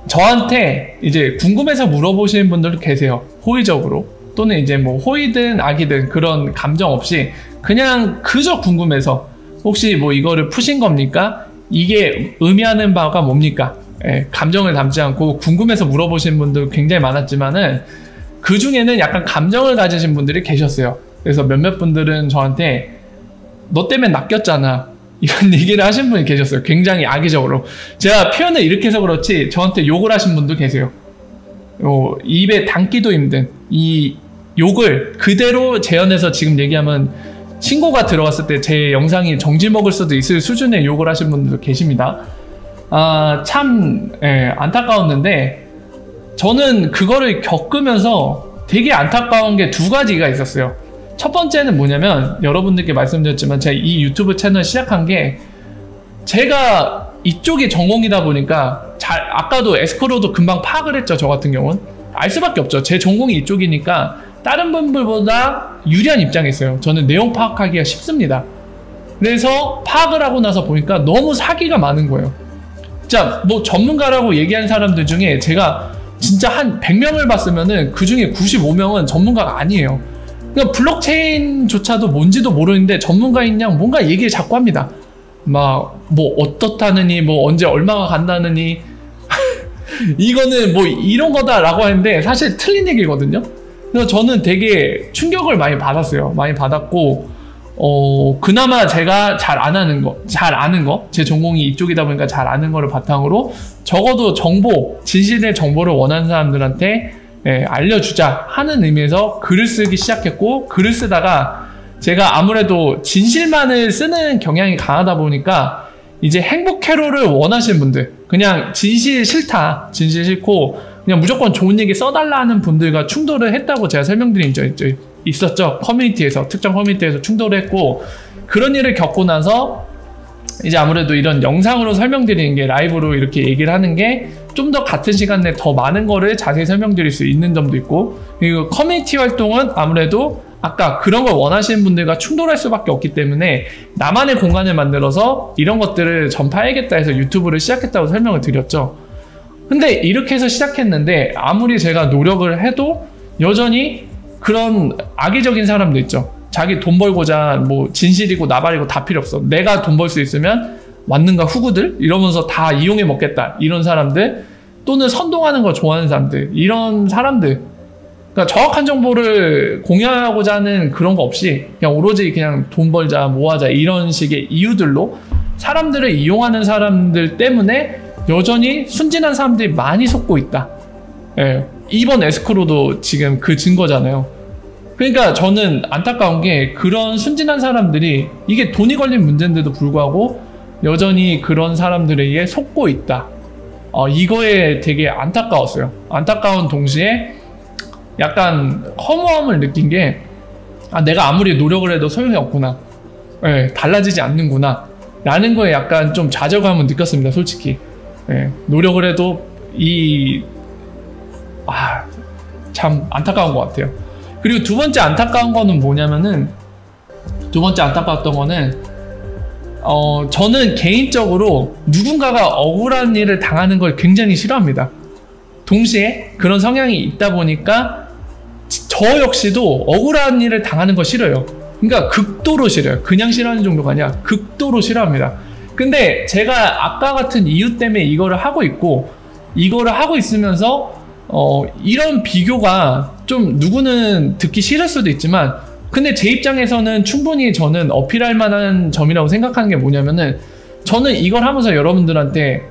저한테 이제 궁금해서 물어보시는 분들도 계세요. 호의적으로, 또는 이제 뭐 호의든 악이든 그런 감정 없이 그냥 그저 궁금해서, 혹시 뭐 이거를 푸신 겁니까? 이게 의미하는 바가 뭡니까? 감정을 담지 않고 궁금해서 물어보시는 분들 굉장히 많았지만은, 그 중에는 약간 감정을 가지신 분들이 계셨어요. 그래서 몇몇 분들은 저한테 너 때문에 낚였잖아, 이런 얘기를 하신 분이 계셨어요. 굉장히 악의적으로. 제가 표현을 이렇게 해서 그렇지 저한테 욕을 하신 분도 계세요. 입에 담기도 힘든 이 욕을 그대로 재현해서 지금 얘기하면 신고가 들어갔을 때 제 영상이 정지 먹을 수도 있을 수준의 욕을 하신 분들도 계십니다. 참 안타까웠는데, 저는 그거를 겪으면서 되게 안타까운 게 2가지가 있었어요. 첫 번째는 뭐냐면, 여러분들께 말씀드렸지만 제가 이 유튜브 채널 시작한 게, 제가 이쪽이 전공이다 보니까 아까도 에스크로도 금방 파악을 했죠. 저 같은 경우는 알 수밖에 없죠. 제 전공이 이쪽이니까 다른 분들보다 유리한 입장에 있어요. 저는 내용 파악하기가 쉽습니다. 그래서 파악을 하고 나서 보니까 너무 사기가 많은 거예요. 자, 뭐 전문가라고 얘기한 사람들 중에 제가 진짜 한 100명을 봤으면은 그 중에 95명은 전문가가 아니에요. 그러니까 블록체인조차도 뭔지도 모르는데 전문가인 양 뭔가 얘기를 자꾸 합니다. 막 뭐 어떻다느니, 뭐 언제 얼마가 간다느니 이거는 뭐 이런 거다라고 하는데 사실 틀린 얘기거든요. 그래서 저는 되게 충격을 많이 받았어요. 많이 받았고, 그나마 제가 잘 아는 거, 제 전공이 이쪽이다 보니까 잘 아는 거를 바탕으로 적어도 진실의 정보를 원하는 사람들한테 알려주자 하는 의미에서 글을 쓰기 시작했고, 글을 쓰다가 제가 아무래도 진실만을 쓰는 경향이 강하다 보니까 이제 행복 캐롤을 원하시는 분들, 그냥 진실 싫다, 진실 싫고 그냥 무조건 좋은 얘기 써달라 하는 분들과 충돌을 했다고 제가 설명드린 적 있었죠. 커뮤니티에서, 특정 커뮤니티에서 충돌을 했고, 그런 일을 겪고 나서 이제 아무래도 이런 영상으로 설명드리는 게, 라이브로 이렇게 얘기를 하는 게 좀 더 같은 시간 내에 더 많은 거를 자세히 설명드릴 수 있는 점도 있고, 그리고 커뮤니티 활동은 아무래도 아까 그런 걸 원하시는 분들과 충돌할 수밖에 없기 때문에 나만의 공간을 만들어서 이런 것들을 전파해야겠다 해서 유튜브를 시작했다고 설명을 드렸죠. 근데 이렇게 해서 시작했는데 아무리 제가 노력을 해도 여전히 그런 악의적인 사람도 있죠. 자기 돈 벌고자 뭐 진실이고 나발이고 다 필요 없어, 내가 돈 벌 수 있으면 왔는가 후구들 이러면서 다 이용해 먹겠다, 이런 사람들, 또는 선동하는 거 좋아하는 사람들, 이런 사람들, 그러니까 정확한 정보를 공유하고자 하는 그런 거 없이 그냥 오로지 그냥 돈 벌자, 뭐 하자, 이런 식의 이유들로 사람들을 이용하는 사람들 때문에 여전히 순진한 사람들이 많이 속고 있다. 이번 에스크로도 지금 그 증거잖아요. 그러니까 저는 안타까운 게, 그런 순진한 사람들이, 이게 돈이 걸린 문제인데도 불구하고 여전히 그런 사람들에 의해 속고 있다. 이거에 되게 안타까웠어요. 안타까운 동시에 약간 허무함을 느낀 게, 내가 아무리 노력을 해도 소용이 없구나, 달라지지 않는구나, 라는 거에 약간 좀 좌절감을 느꼈습니다, 솔직히. 예, 노력을 해도 참 안타까운 것 같아요. 그리고 두 번째 안타까운 거는 뭐냐면은, 두 번째 안타까웠던 거는, 저는 개인적으로 누군가가 억울한 일을 당하는 걸 굉장히 싫어합니다. 동시에 그런 성향이 있다 보니까 저 역시도 억울한 일을 당하는 거 싫어요. 그러니까 극도로 싫어요. 그냥 싫어하는 정도가 아니라 극도로 싫어합니다. 근데 제가 아까 같은 이유 때문에 이거를 하고 있고, 이거를 하고 있으면서 이런 비교가 좀 누구는 듣기 싫을 수도 있지만, 근데 제 입장에서는 충분히 저는 어필할 만한 점이라고 생각하는 게 뭐냐면은, 저는 이걸 하면서 여러분들한테,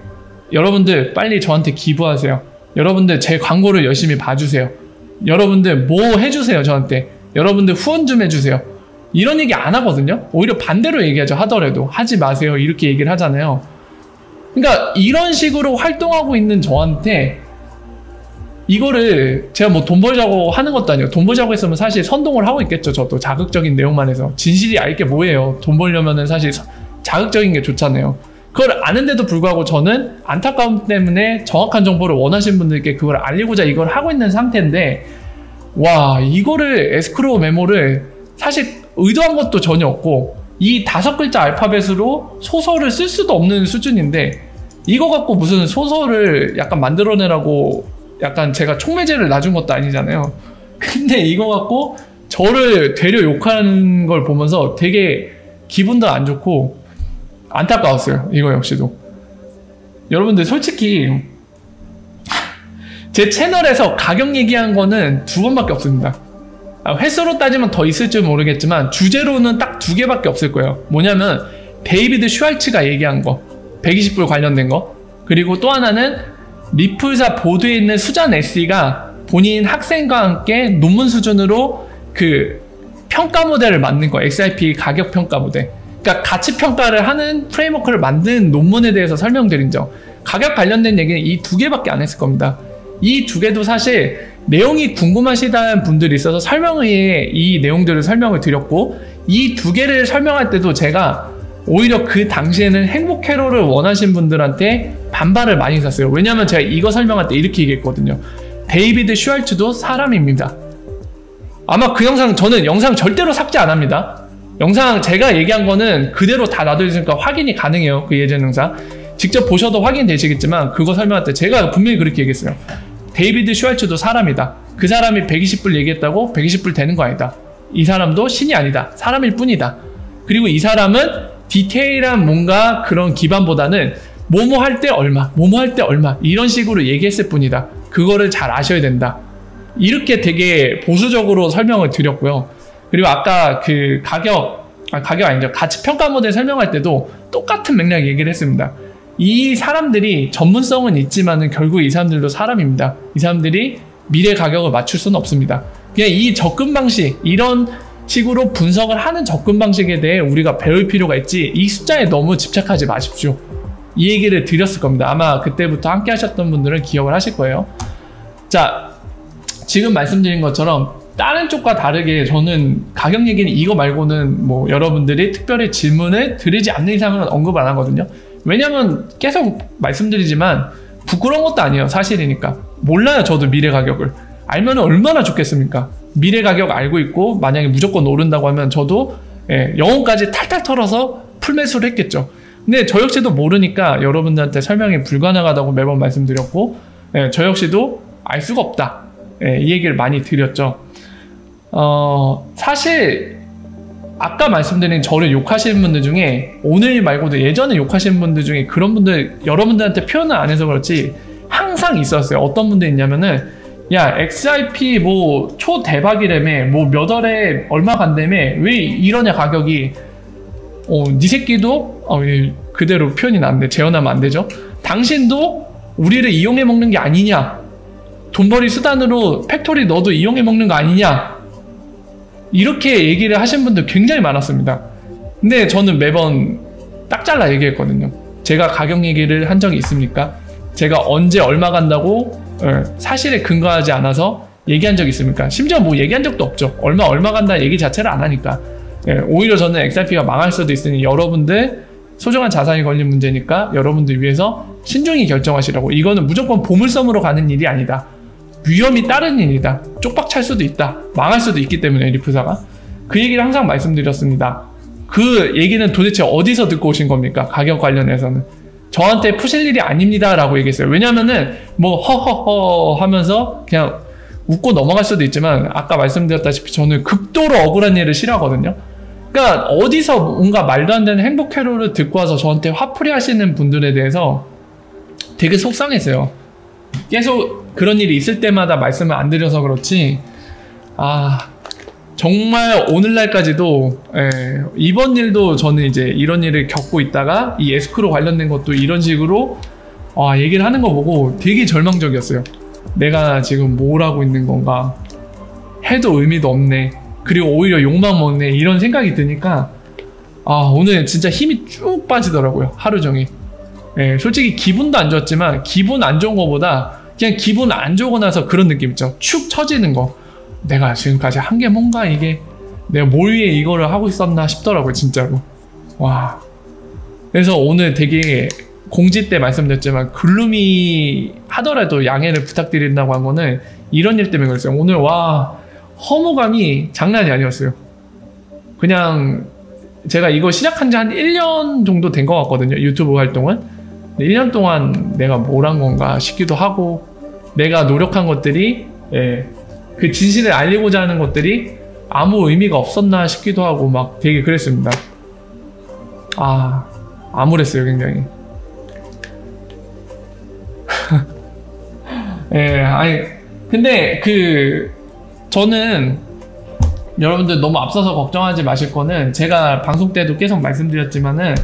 여러분들 빨리 저한테 기부하세요. 여러분들 제 광고를 열심히 봐주세요. 여러분들 뭐 해주세요, 저한테. 여러분들 후원 좀 해주세요. 이런 얘기 안 하거든요. 오히려 반대로 얘기하죠. 하더라도 하지 마세요, 이렇게 얘기를 하잖아요. 그러니까 이런 식으로 활동하고 있는 저한테 이거를 제가 뭐 돈 벌자고 하는 것도 아니에요. 돈 벌자고 했으면 사실 선동을 하고 있겠죠. 저도 자극적인 내용만 해서. 진실이 알 게 뭐예요. 돈 벌려면은 사실 자극적인 게 좋잖아요. 그걸 아는데도 불구하고 저는 안타까움 때문에 정확한 정보를 원하시는 분들께 그걸 알리고자 이걸 하고 있는 상태인데, 와, 이거를 에스크로우 메모를 사실 의도한 것도 전혀 없고, 이 5글자 알파벳으로 소설을 쓸 수도 없는 수준인데, 이거 갖고 무슨 소설을 약간 만들어내라고 약간 제가 촉매제를 놔준 것도 아니잖아요. 근데 이거 갖고 저를 되려 욕하는 걸 보면서 되게 기분도 안 좋고 안타까웠어요. 이거 역시도. 여러분들 솔직히 제 채널에서 가격 얘기한 거는 2번밖에 없습니다. 횟수로 따지면 더 있을지 모르겠지만 주제로는 딱 2개밖에 없을 거예요. 뭐냐면 데이비드 슈왈츠가 얘기한 거, 120불 관련된 거, 그리고 또 하나는 리플사 보드에 있는 수잔 에시가 본인 학생과 함께 논문 수준으로 그 평가 모델을 만든 거, XRP 가격 평가 모델. 그러니까 가치 평가를 하는 프레임워크를 만든 논문에 대해서 설명드린 점. 가격 관련된 얘기는 이 2개밖에 안 했을 겁니다. 이 2개도 사실 내용이 궁금하시다는 분들이 있어서 설명회에 이 내용들을 설명을 드렸고, 이 2개를 설명할 때도 제가 오히려 그 당시에는 행복 캐롤을 원하신 분들한테 반발을 많이 샀어요. 왜냐면 제가 이거 설명할 때 이렇게 얘기했거든요. 데이비드 슈왈츠도 사람입니다. 아마 그 영상, 저는 영상 절대로 삭제 안 합니다. 영상 제가 얘기한 거는 그대로 다 놔둬있으니까 확인이 가능해요. 그 예전 영상 직접 보셔도 확인되시겠지만, 그거 설명할 때 제가 분명히 그렇게 얘기했어요. 데이비드 슈왈츠도 사람이다. 그 사람이 120불 얘기했다고 120불 되는 거 아니다. 이 사람도 신이 아니다. 사람일 뿐이다. 그리고 이 사람은 디테일한 뭔가 그런 기반보다는 뭐뭐 할 때 얼마, 뭐뭐 할 때 얼마, 이런 식으로 얘기했을 뿐이다. 그거를 잘 아셔야 된다. 이렇게 되게 보수적으로 설명을 드렸고요. 그리고 아까 그 가격 아니죠. 가치 평가 모델 설명할 때도 똑같은 맥락 얘기를 했습니다. 이 사람들이 전문성은 있지만은 결국 이 사람들도 사람입니다. 이 사람들이 미래 가격을 맞출 수는 없습니다. 그냥 이 접근 방식, 이런 식으로 분석을 하는 접근 방식에 대해 우리가 배울 필요가 있지, 이 숫자에 너무 집착하지 마십시오. 이 얘기를 드렸을 겁니다. 아마 그때부터 함께 하셨던 분들은 기억을 하실 거예요. 자, 지금 말씀드린 것처럼 다른 쪽과 다르게 저는 가격 얘기는 이거 말고는 뭐 여러분들이 특별히 질문을 드리지 않는 이상은 언급 안 하거든요. 왜냐면 계속 말씀드리지만 부끄러운 것도 아니에요. 사실이니까. 몰라요. 저도 미래 가격을. 알면 얼마나 좋겠습니까? 미래 가격 알고 있고 만약에 무조건 오른다고 하면 저도 영혼까지 탈탈 털어서 풀매수를 했겠죠. 근데 저 역시도 모르니까 여러분들한테 설명이 불가능하다고 매번 말씀드렸고, 저 역시도 알 수가 없다. 이 얘기를 많이 드렸죠. 사실 아까 말씀드린 저를 욕하시는 분들 중에, 오늘 말고도 예전에 욕하시는 분들 중에 그런 분들 여러분들한테 표현을 안 해서 그렇지 항상 있었어요. 어떤 분들 있냐면은, 야, XRP 뭐 초대박이라며, 뭐 몇 월에 얼마 간다며, 왜 이러냐 가격이. 니 새끼도 그대로 표현이 나는데 재현하면 안 되죠. 당신도 우리를 이용해 먹는 게 아니냐, 돈벌이 수단으로 팩토리 너도 이용해 먹는 거 아니냐, 이렇게 얘기를 하신 분들 굉장히 많았습니다. 근데 저는 매번 딱 잘라 얘기했거든요. 제가 가격 얘기를 한 적이 있습니까? 제가 언제 얼마 간다고 사실에 근거하지 않아서 얘기한 적이 있습니까? 심지어 뭐 얘기한 적도 없죠. 얼마 간다는 얘기 자체를 안 하니까. 오히려 저는 XRP가 망할 수도 있으니 여러분들 소중한 자산이 걸린 문제니까 여러분들 위해서 신중히 결정하시라고. 이거는 무조건 보물섬으로 가는 일이 아니다. 위험이 따른 일이다. 쪽박 찰 수도 있다. 망할 수도 있기 때문에 리프사가. 그 얘기를 항상 말씀드렸습니다. 그 얘기는 도대체 어디서 듣고 오신 겁니까? 가격 관련해서는. 저한테 푸실 일이 아닙니다 라고 얘기했어요. 왜냐면은 뭐 허허허 하면서 그냥 웃고 넘어갈 수도 있지만 아까 말씀드렸다시피 저는 극도로 억울한 일을 싫어하거든요. 그러니까 어디서 뭔가 말도 안 되는 행복 회로를 듣고 와서 저한테 화풀이 하시는 분들에 대해서 되게 속상했어요. 계속 그런 일이 있을 때마다 말씀을 안 드려서 그렇지, 정말 오늘날까지도 이번 일도 저는 이제 이런 일을 겪고 있다가 이 에스크로 관련된 것도 이런 식으로 얘기를 하는 거 보고 되게 절망적이었어요. 내가 지금 뭘 하고 있는 건가, 해도 의미도 없네, 그리고 오히려 욕만 먹네, 이런 생각이 드니까 오늘 진짜 힘이 쭉 빠지더라고요. 하루 종일. 솔직히 기분도 안 좋았지만 기분 안 좋은 거보다 그냥 기분 안 좋고 나서 그런 느낌 있죠. 축 처지는 거. 내가 지금까지 한 게 뭔가, 이게 내가 뭘 위해 이거를 하고 있었나 싶더라고요, 진짜로. 와. 그래서 오늘 되게 공지 때 말씀드렸지만 글루미 하더라도 양해를 부탁드린다고 한 거는 이런 일 때문에 그랬어요. 오늘 허무감이 장난이 아니었어요. 그냥 제가 이거 시작한 지 한 1년 정도 된 것 같거든요, 유튜브 활동은. 1년 동안 내가 뭘 한 건가 싶기도 하고, 내가 노력한 것들이 그 진실을 알리고자 하는 것들이 아무 의미가 없었나 싶기도 하고 막 되게 그랬습니다. 암울했어요, 굉장히. 근데 저는 여러분들 너무 앞서서 걱정하지 마실 거는, 제가 방송 때도 계속 말씀드렸지만은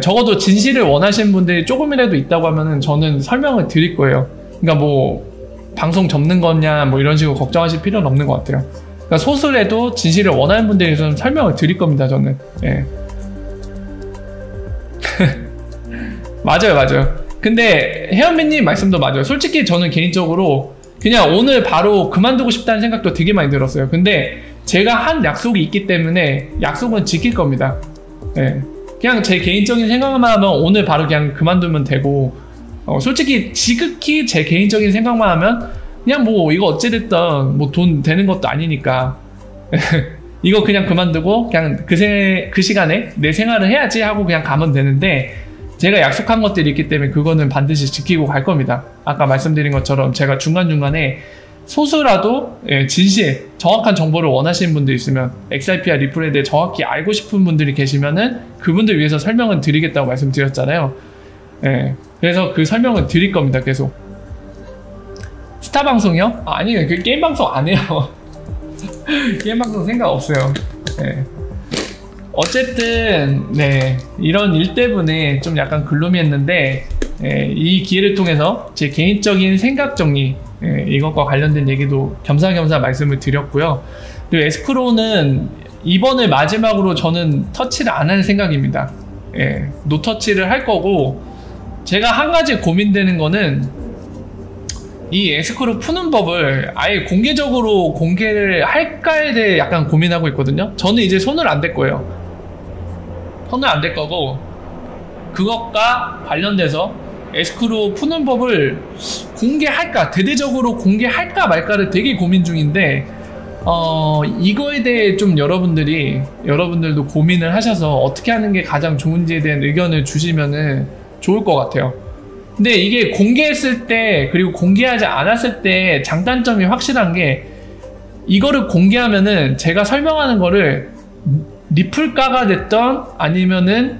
적어도 진실을 원하시는 분들이 조금이라도 있다고 하면은 저는 설명을 드릴 거예요. 그러니까 뭐 방송 접는 거냐 뭐 이런 식으로 걱정하실 필요는 없는 것 같아요. 그러니까 소설에도 진실을 원하는 분들에서는 설명을 드릴 겁니다, 저는. 맞아요. 근데 혜연미님 말씀도 맞아요. 솔직히 저는 개인적으로 그냥 오늘 바로 그만두고 싶다는 생각도 되게 많이 들었어요. 근데 제가 한 약속이 있기 때문에 약속은 지킬 겁니다. 그냥 제 개인적인 생각만 하면 오늘 바로 그냥 그만두면 되고, 솔직히 지극히 제 개인적인 생각만 하면 그냥 뭐 이거 어찌됐든 뭐 돈 되는 것도 아니니까 이거 그냥 그만두고 그냥 그 시간에 내 생활을 해야지 하고 그냥 가면 되는데, 제가 약속한 것들이 있기 때문에 그거는 반드시 지키고 갈 겁니다. 아까 말씀드린 것처럼 제가 중간중간에 소수라도 진실, 정확한 정보를 원하시는 분들 있으면, XRP와 리플에 대해 정확히 알고 싶은 분들이 계시면은 그분들 위해서 설명은 드리겠다고 말씀드렸잖아요. 그래서 그 설명은 드릴 겁니다, 계속. 스타 방송이요? 아니에요. 그 게임 방송 안 해요. 게임 방송 생각 없어요. 어쨌든 이런 일 때문에 좀 약간 글루미했는데, 이 기회를 통해서 제 개인적인 생각 정리, 이것과 관련된 얘기도 겸사겸사 말씀을 드렸고요. 그리고 에스크로는 이번을 마지막으로 저는 터치를 안 할 생각입니다. 노터치를 할 거고, 제가 한 가지 고민되는 거는 이 에스크로 푸는 법을 아예 공개적으로 공개를 할까에 대해 약간 고민하고 있거든요. 저는 이제 손을 안 댈 거예요. 손을 안 댈 거고, 그것과 관련돼서 에스크로 푸는 법을 공개할까, 대대적으로 공개할까 말까를 되게 고민 중인데, 이거에 대해 좀 여러분들도 고민을 하셔서 어떻게 하는 게 가장 좋은지에 대한 의견을 주시면은 좋을 것 같아요. 근데 이게 공개했을 때 그리고 공개하지 않았을 때 장단점이 확실한 게, 이거를 공개하면은 제가 설명하는 거를 리플가가 됐던 아니면은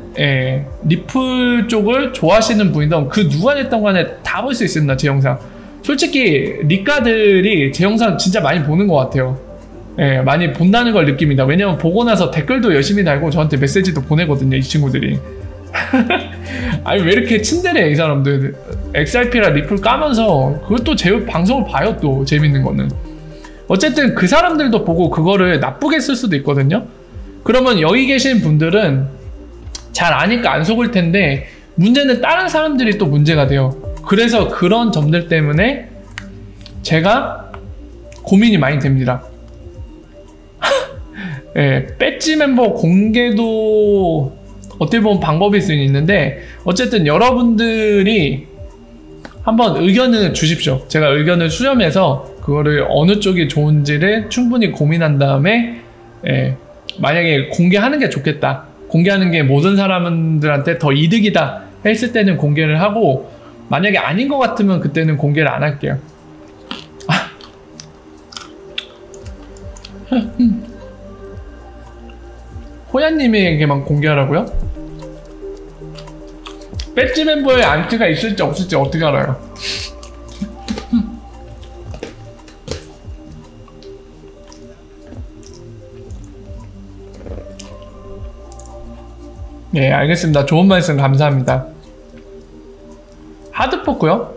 리플 쪽을 좋아하시는 분이든 그 누가 됐던 간에 다 볼 수 있습니다, 제 영상. 솔직히 리가들이 제 영상 진짜 많이 보는 것 같아요. 많이 본다는 걸 느낍니다. 왜냐면 보고 나서 댓글도 열심히 달고 저한테 메시지도 보내거든요, 이 친구들이. 아니 왜 이렇게 친데레, 이 사람들. XRP라 리플 까면서 그것도 제 방송을 봐요. 또 재밌는 거는 어쨌든 그 사람들도 보고 그거를 나쁘게 쓸 수도 있거든요. 그러면 여기 계신 분들은 잘 아니까 안 속을 텐데, 문제는 다른 사람들이 또 문제가 돼요. 그래서 그런 점들 때문에 제가 고민이 많이 됩니다. 배지 멤버 공개도 어떻게 보면 방법일 수 있는데 어쨌든 여러분들이 한번 의견을 주십시오. 제가 의견을 수렴해서 그거를 어느 쪽이 좋은지를 충분히 고민한 다음에 만약에 공개하는 게 좋겠다, 공개하는 게 모든 사람들한테 더 이득이다 했을 때는 공개를 하고, 만약에 아닌 것 같으면 그때는 공개를 안 할게요. 호야님에게만 공개하라고요? 배지 멤버에 안티가 있을지 없을지 어떻게 알아요? 네, 알겠습니다. 좋은 말씀 감사합니다. 하드포크요?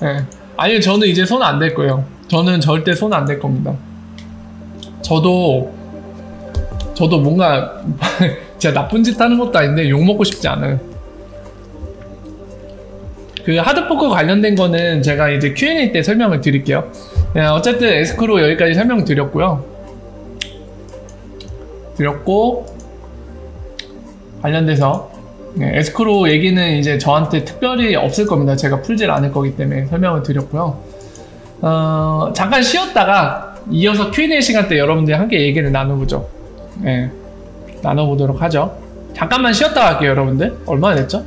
네. 아니, 저는 이제 손 안 댈 거예요. 저는 절대 손 안 댈 겁니다. 저도 뭔가 진짜 나쁜 짓 하는 것도 아닌데 욕먹고 싶지 않아요. 그 하드포크 관련된 거는 제가 이제 Q&A 때 설명을 드릴게요. 어쨌든 에스크로 여기까지 설명 드렸고 관련돼서 에스크로 얘기는 이제 저한테 특별히 없을 겁니다. 제가 풀질 않을 거기 때문에 설명을 드렸고요. 잠깐 쉬었다가 이어서 Q&A 시간 때 여러분들이 함께 얘기를 나눠보죠. 나눠보도록 하죠. 잠깐만 쉬었다 갈게요, 여러분들. 얼마나 됐죠?